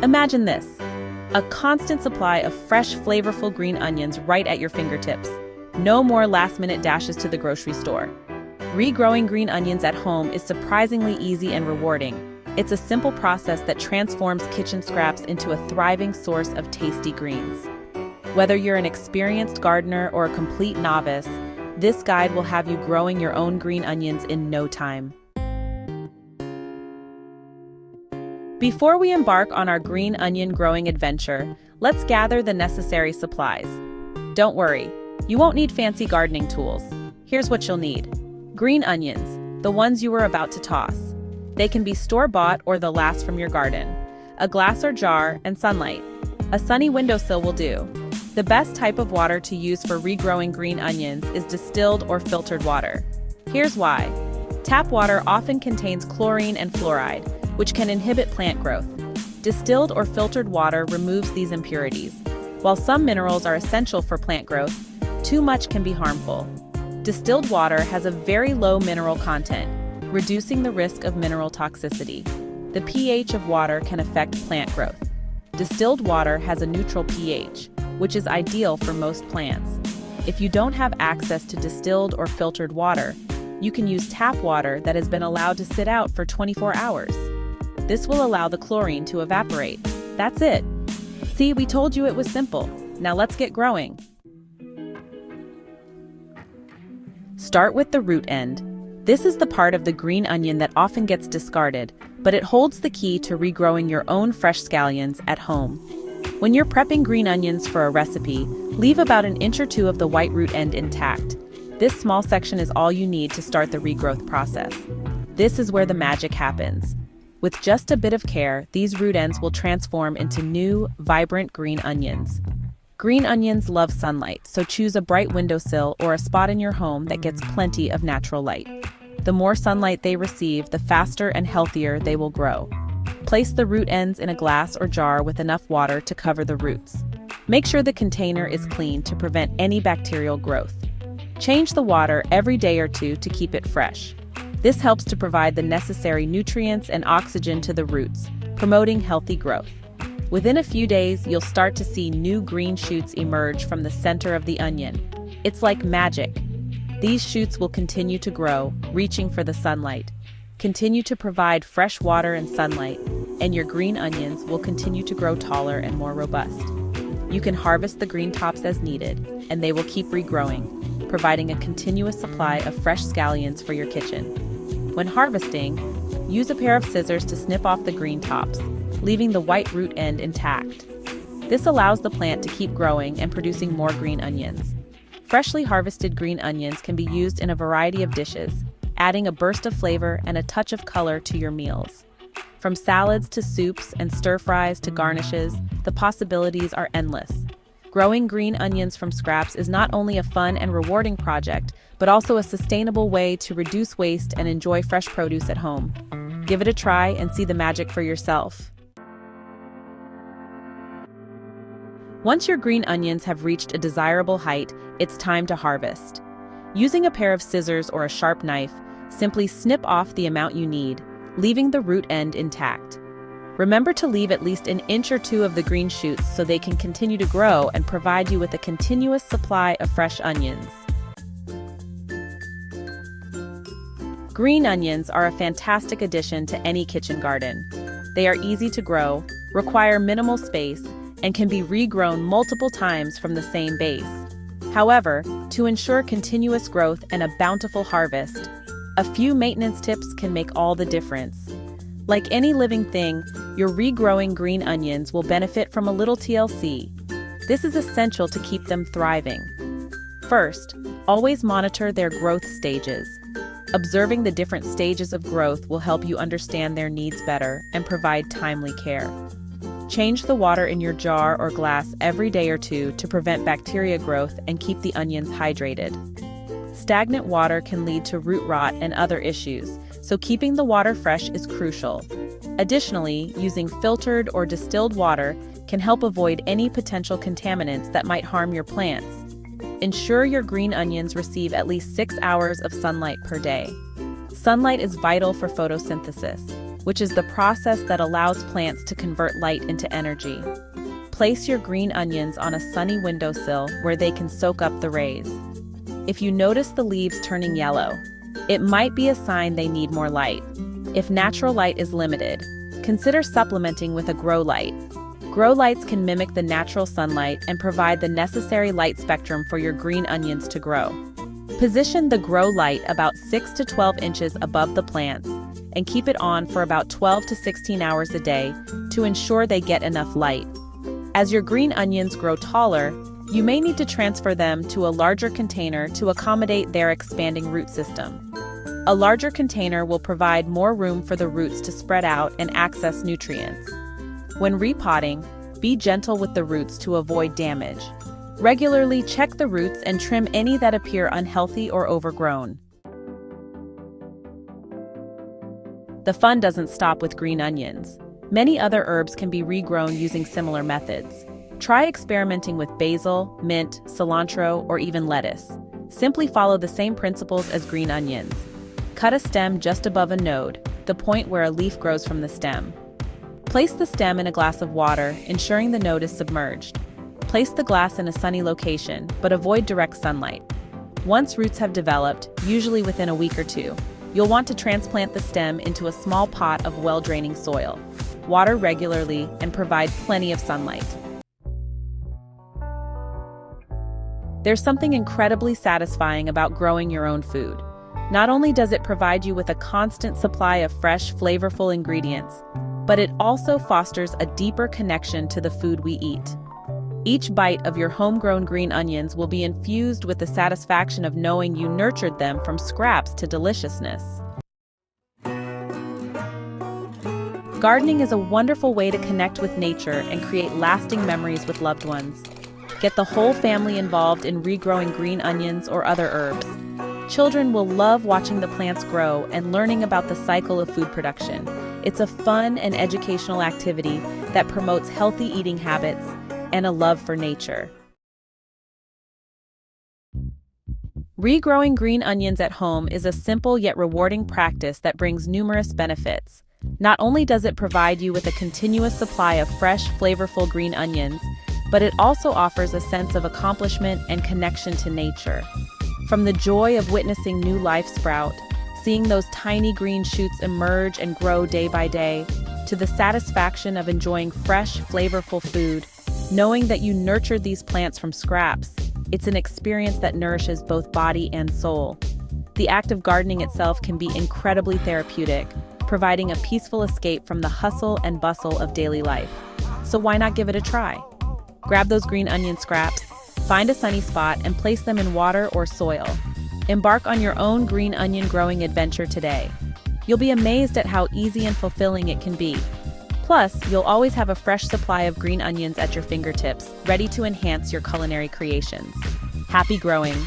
Imagine this: a constant supply of fresh, flavorful green onions right at your fingertips. No more last-minute dashes to the grocery store. Regrowing green onions at home is surprisingly easy and rewarding. It's a simple process that transforms kitchen scraps into a thriving source of tasty greens. Whether you're an experienced gardener or a complete novice, this guide will have you growing your own green onions in no time. Before we embark on our green onion growing adventure, let's gather the necessary supplies. Don't worry, you won't need fancy gardening tools. Here's what you'll need. Green onions, the ones you were about to toss. They can be store-bought or the last from your garden. A glass or jar, and sunlight. A sunny windowsill will do. The best type of water to use for regrowing green onions is distilled or filtered water. Here's why. Tap water often contains chlorine and fluoride, which can inhibit plant growth. Distilled or filtered water removes these impurities. While some minerals are essential for plant growth, too much can be harmful. Distilled water has a very low mineral content, reducing the risk of mineral toxicity. The pH of water can affect plant growth. Distilled water has a neutral pH, which is ideal for most plants. If you don't have access to distilled or filtered water, you can use tap water that has been allowed to sit out for 24 hours. This will allow the chlorine to evaporate. That's it. See, we told you it was simple. Now let's get growing. Start with the root end. This is the part of the green onion that often gets discarded, but it holds the key to regrowing your own fresh scallions at home. When you're prepping green onions for a recipe, leave about an inch or two of the white root end intact. This small section is all you need to start the regrowth process. This is where the magic happens. With just a bit of care, these root ends will transform into new, vibrant green onions. Green onions love sunlight, so choose a bright windowsill or a spot in your home that gets plenty of natural light. The more sunlight they receive, the faster and healthier they will grow. Place the root ends in a glass or jar with enough water to cover the roots. Make sure the container is clean to prevent any bacterial growth. Change the water every day or two to keep it fresh. This helps to provide the necessary nutrients and oxygen to the roots, promoting healthy growth. Within a few days, you'll start to see new green shoots emerge from the center of the onion. It's like magic. These shoots will continue to grow, reaching for the sunlight. Continue to provide fresh water and sunlight, and your green onions will continue to grow taller and more robust. You can harvest the green tops as needed, and they will keep regrowing, providing a continuous supply of fresh scallions for your kitchen. When harvesting, use a pair of scissors to snip off the green tops, leaving the white root end intact. This allows the plant to keep growing and producing more green onions. Freshly harvested green onions can be used in a variety of dishes, adding a burst of flavor and a touch of color to your meals. From salads to soups and stir-fries to garnishes, the possibilities are endless. Growing green onions from scraps is not only a fun and rewarding project, but also a sustainable way to reduce waste and enjoy fresh produce at home. Give it a try and see the magic for yourself. Once your green onions have reached a desirable height, it's time to harvest. Using a pair of scissors or a sharp knife, simply snip off the amount you need, leaving the root end intact. Remember to leave at least an inch or two of the green shoots so they can continue to grow and provide you with a continuous supply of fresh onions. Green onions are a fantastic addition to any kitchen garden. They are easy to grow, require minimal space, and can be regrown multiple times from the same base. However, to ensure continuous growth and a bountiful harvest, a few maintenance tips can make all the difference. Like any living thing, your regrowing green onions will benefit from a little TLC. This is essential to keep them thriving. First, always monitor their growth stages. Observing the different stages of growth will help you understand their needs better and provide timely care. Change the water in your jar or glass every day or two to prevent bacteria growth and keep the onions hydrated. Stagnant water can lead to root rot and other issues, so keeping the water fresh is crucial. Additionally, using filtered or distilled water can help avoid any potential contaminants that might harm your plants. Ensure your green onions receive at least 6 hours of sunlight per day. Sunlight is vital for photosynthesis. which is the process that allows plants to convert light into energy. Place your green onions on a sunny windowsill where they can soak up the rays. If you notice the leaves turning yellow, it might be a sign they need more light. If natural light is limited, consider supplementing with a grow light. Grow lights can mimic the natural sunlight and provide the necessary light spectrum for your green onions to grow. Position the grow light about 6 to 12 inches above the plants and keep it on for about 12 to 16 hours a day to ensure they get enough light. As your green onions grow taller, you may need to transfer them to a larger container to accommodate their expanding root system. A larger container will provide more room for the roots to spread out and access nutrients. When repotting, be gentle with the roots to avoid damage. Regularly check the roots and trim any that appear unhealthy or overgrown. The fun doesn't stop with green onions. Many other herbs can be regrown using similar methods. Try experimenting with basil, mint, cilantro, or even lettuce. Simply follow the same principles as green onions. Cut a stem just above a node, the point where a leaf grows from the stem. Place the stem in a glass of water, ensuring the node is submerged. Place the glass in a sunny location, but avoid direct sunlight. Once roots have developed, usually within a week or two, you'll want to transplant the stem into a small pot of well-draining soil. Water regularly and provide plenty of sunlight. There's something incredibly satisfying about growing your own food. Not only does it provide you with a constant supply of fresh, flavorful ingredients, but it also fosters a deeper connection to the food we eat. Each bite of your homegrown green onions will be infused with the satisfaction of knowing you nurtured them from scraps to deliciousness. Gardening is a wonderful way to connect with nature and create lasting memories with loved ones. Get the whole family involved in regrowing green onions or other herbs. Children will love watching the plants grow and learning about the cycle of food production. It's a fun and educational activity that promotes healthy eating habits and a love for nature. Regrowing green onions at home is a simple yet rewarding practice that brings numerous benefits. Not only does it provide you with a continuous supply of fresh, flavorful green onions, but it also offers a sense of accomplishment and connection to nature. From the joy of witnessing new life sprout, seeing those tiny green shoots emerge and grow day by day, to the satisfaction of enjoying fresh, flavorful food, knowing that you nurtured these plants from scraps, it's an experience that nourishes both body and soul. The act of gardening itself can be incredibly therapeutic, providing a peaceful escape from the hustle and bustle of daily life. So why not give it a try? Grab those green onion scraps, find a sunny spot, and place them in water or soil. Embark on your own green onion growing adventure today. You'll be amazed at how easy and fulfilling it can be. Plus, you'll always have a fresh supply of green onions at your fingertips, ready to enhance your culinary creations. Happy growing!